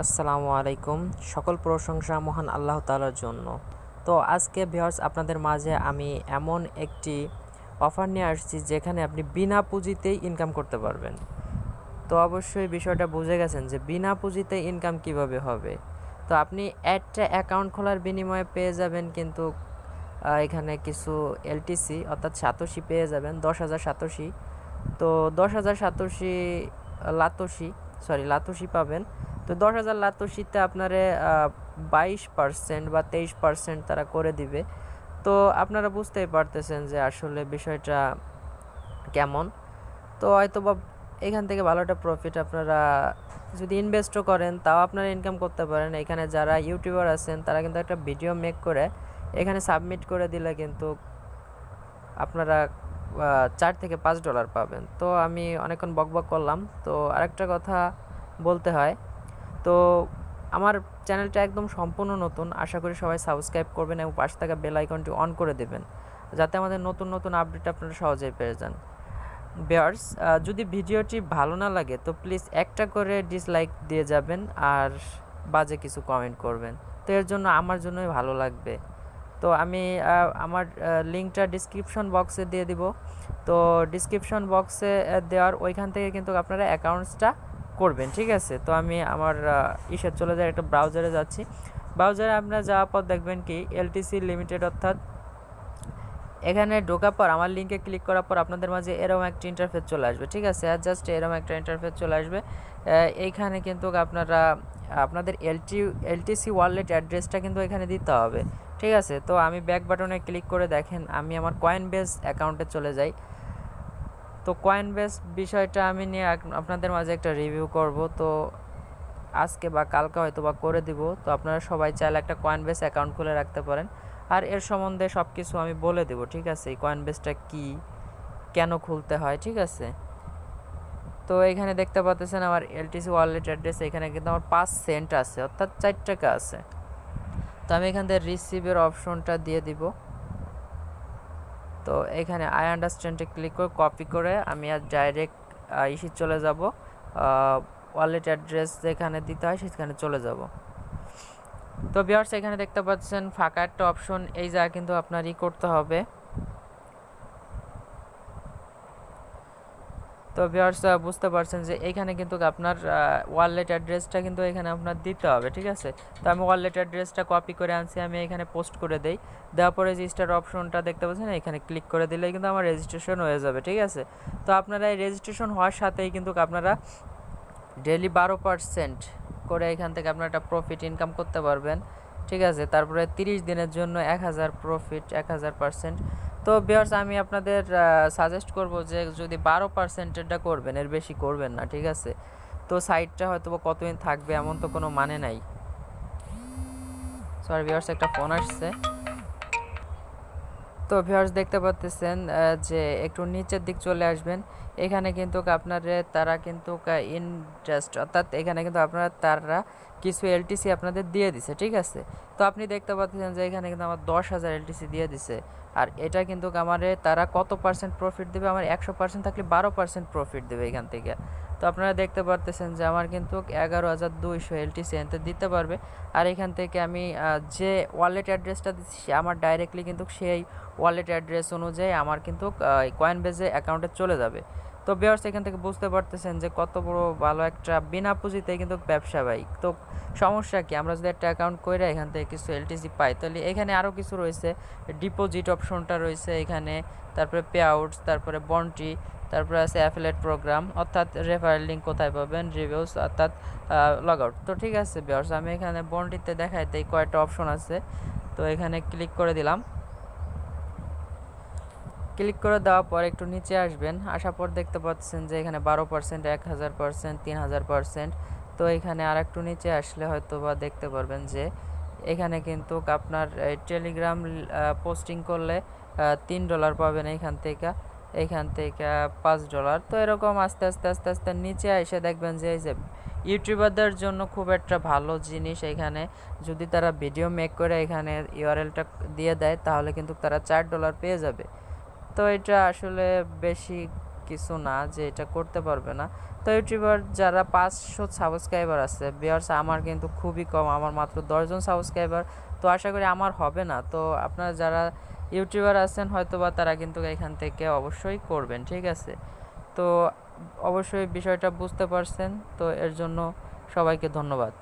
আসসালামু আলাইকুম। সকল প্রশংসা মহান আল্লাহ তাআলার জন্য। তো আজকে ভিউয়ার্স আপনাদের মাঝে আমি এমন একটি অফার নিয়ে আসছি যেখানে আপনি বিনা পুঁজিতেই ইনকাম করতে পারবেন। তো অবশ্যই বিষয়টা বুঝে গেছেন যে বিনা পুঁজিতে ইনকাম কিভাবে হবে। তো আপনি একটা অ্যাকাউন্ট খোলার বিনিময়ে পেয়ে যাবেন কিন্তু এখানে কিছু এলটিসি অর্থাৎ সাতোশি পেয়ে যাবেন 10,000 সাতোশি। তো 10,000 সাতোশি লাতোশি পাবেন। তো 10,000 লাতোশিতে আপনারে 22% বা 23% তারা করে দিবে। তো আপনারা বুঝতেই পারতেছেন যে আসলে বিষয়টা কেমন। তো হয়তোবা এখান থেকে ভালো একটা প্রফিট আপনারা যদি ইনভেস্টও করেন তাও আপনারা ইনকাম করতে পারেন। এখানে যারা ইউটিউবার আছেন তারা কিন্তু একটা ভিডিও মেক করে এখানে সাবমিট করে দিলে কিন্তু আপনারা $4 থেকে $5 পাবেন। তো আমি অনেকক্ষণ বকবক করলাম। তো আরেকটা কথা বলতে হয়, তো আমার চ্যানেলটা একদম সম্পূর্ণ নতুন, আশা করি সবাই সাবস্ক্রাইব করবেন এবং পাশে থাকা বেল আইকনটি অন করে দেবেন যাতে আমাদের নতুন নতুন আপডেট আপনারা সহজেই পেয়ে যান। ভিউয়ার্স, যদি ভিডিওটি ভালো না লাগে তো প্লিজ একটা করে ডিসলাইক দিয়ে যাবেন আর বাজে কিছু কমেন্ট করবেন। তো এর জন্য আমার জন্যই ভালো লাগবে। তো আমি আমার লিঙ্কটা ডিসক্রিপশন বক্সে দিয়ে দিব। তো ডিসক্রিপশন বক্সে দেওয়ার ওইখান থেকে কিন্তু আপনারা অ্যাকাউন্টসটা করবেন, ঠিক আছে? তো আমি আমার চলে যায় একটা ব্রাউজারে যাচ্ছি। ব্রাউজারে আপনারা যাওয়ার পর দেখবেন কি এলটিসি লিমিটেড, অর্থাৎ এখানে ঢোকার পর আমার লিঙ্কে ক্লিক করার পর আপনাদের মাঝে এরকম একটা ইন্টারফেস চলে আসবে, ঠিক আছে? জাস্ট এরকম একটা ইন্টারফেস চলে আসবে। এইখানে কিন্তু আপনারা আপনাদের এলটিসি ওয়ালেট অ্যাড্রেসটা কিন্তু এখানে দিতে হবে, ঠিক আছে? তো আমি ব্যাক বাটনে ক্লিক করে দেখেন আমি আমার কয়েনবেস অ্যাকাউন্টে চলে যাই। তো কয়েনবেস বিষয়টা আমি নিয়ে আপনাদের মাঝে একটা রিভিউ করব। তো আজকে বা কালকে হয়তো বা করে দিব। তো আপনারা সবাই চাইলে একটা কয়েনবেস অ্যাকাউন্ট খুলে রাখতে পারেন আর এর সম্বন্ধে সব কিছু আমি বলে দেবো, ঠিক আছে? এই কয়েনবেসটা কী, কেন খুলতে হয়, ঠিক আছে? তো এখানে দেখতে পাচ্ছেন আমার এলটিসি ওয়ালেট অ্যাড্রেস, এখানে কিন্তু আমার 5 সেন্ট আছে, অর্থাৎ $4 আছে। তো আমি এখান থেকে রিসিভের অপশনটা দিয়ে দিব। তো এখানে আই আন্ডারস্ট্যান্ডে ক্লিক করে কপি করে আমি আর ডাইরেক্ট চলে যাব, ওয়ালেট অ্যাড্রেস যেখানে দিতে হয় সেখানে চলে যাব। তো ভিউয়ার্স, এখানে দেখতে পাচ্ছেন ফাঁকা একটা অপশন, এই জায়গা কিন্তু আপনার করতে হবে। তো ভিউয়ার্স, বুঝতে পারছেন যে এইখানে কিন্তু আপনার ওয়ালেট অ্যাড্রেসটা কিন্তু এখানে আপনার দিতে হবে, ঠিক আছে? তো আমি ওয়ালেট অ্যাড্রেসটা কপি করে আনছি, আমি এখানে পোস্ট করে দেই। দেওয়ার পরে রেজিস্টার অপশনটা দেখতে পাচ্ছেন, এখানে ক্লিক করে দিলেই কিন্তু আমার রেজিস্ট্রেশন হয়ে যাবে, ঠিক আছে? তো আপনারা এই রেজিস্ট্রেশন হওয়ার সাথেই কিন্তু আপনারা ডেইলি 12% করে এখান থেকে আপনারা একটা প্রফিট ইনকাম করতে পারবেন, ঠিক আছে? তারপরে 30 দিনের জন্য 1000 প্রফিট, 1000%। তো ভিউয়ার্স, আমি আপনাদের সাজেস্ট করব যে যদি 12%টা করবেন, এর বেশি করবেন না, ঠিক আছে? তো সাইটটা হয়তো কতদিন থাকবে এমন তো কোনো মানে নাই। সরি ভিউয়ার্স, একটা ফোন আসছে। তো ভিউয়ার্স, দেখতে পাচ্ছেন যে একটু নিচের দিক চলে আসবেন। এখানে কিন্তু আপনাদের তারা কিন্তু ইন্টারেস্ট, অর্থাৎ এখানে কিন্তু তারা কিছু এলটিসি আপনাদের দিয়ে দিছে, ঠিক আছে? তো আপনি দেখতে পাচ্ছেন যে এখানে কিন্তু আমার 10,000 এলটিসি দিয়ে দিছে। আর এটা কিন্তু আমারে তারা কত পার্সেন্ট প্রফিট দেবে, আমার 100% থাকলে 12% প্রফিট দেবে এখান থেকে। তো আপনারা দেখতে পারতেছেন যে আমার কিন্তু 11,200 এলটিসি এনতে দিতে পারবে। আর এখান থেকে আমি যে ওয়ালেট অ্যাড্রেসটা দিচ্ছি আমার ডাইরেক্টলি কিন্তু সেই ওয়ালেট অ্যাড্রেস অনুযায়ী আমার কিন্তু কয়েনবেজে অ্যাকাউন্টে চলে যাবে। তো ভিউয়ার্স, এখান থেকে বুঝতে পারতেছেন যে কত বড় ভালো একটা বিনা পুঁজিতে কিন্তু ব্যবসা ভাই। তো সমস্যা কি, আমরা যদি একটা অ্যাকাউন্ট করে এখান থেকে কিছু এলটিসি পাই তাহলে এখানে আরও কিছু রয়েছে, ডিপোজিট অপশনটা রয়েছে এখানে, তারপরে পে আউটস, তারপরে বন্টি, তারপরে আছে অ্যাফিলিয়েট প্রোগ্রাম, অর্থাৎ রেফারেল লিঙ্ক কোথায় পাবেন, রিভিউস, অর্থাৎ লগ আউট। তো ঠিক আছে ভিউয়ার্স, আমি এখানে বন্টিতে দেখাইতে কয়েকটা অপশন আছে। তো এখানে ক্লিক করে দিলাম। ক্লিক করে দেওয়ার পর একটু নিচে আসবেন, আসার পর দেখতে পাচ্ছেন যে এখানে 12%, 1000%, 3000%। তো এখানে আর একটু নিচে আসলে হয়তো বা দেখতে পারবেন যে এখানে কিন্তু আপনার টেলিগ্রাম পোস্টিং করলে $3 পাবেন এইখান থেকে $5। তো এরকম আস্তে আস্তে আস্তে আস্তে নিচে এসে দেখবেন যে এই যে ইউটিউবারদের জন্য খুব একটা ভালো জিনিস, এখানে যদি তারা ভিডিও মেক করে এখানে ইউআরএলটা দিয়ে দেয় তাহলে কিন্তু তারা $4 পেয়ে যাবে। তো এটা আসলে বেশি কিছু না যে এটা করতে পারবে না। তো ইউটিউবার যারা 500 সাবস্ক্রাইবার আছে ভিউয়ার্স, আমার কিন্তু খুবই কম, আমার মাত্র 10 জন সাবস্ক্রাইবার। তো আশা করি আমার হবে না। তো আপনারা যারা ইউটিউবার আছেন হয়তোবা তারা কিন্তু এখান থেকে অবশ্যই করবেন, ঠিক আছে? তো অবশ্যই বিষয়টা বুঝতে পারছেন, তো এর জন্য সবাইকে ধন্যবাদ।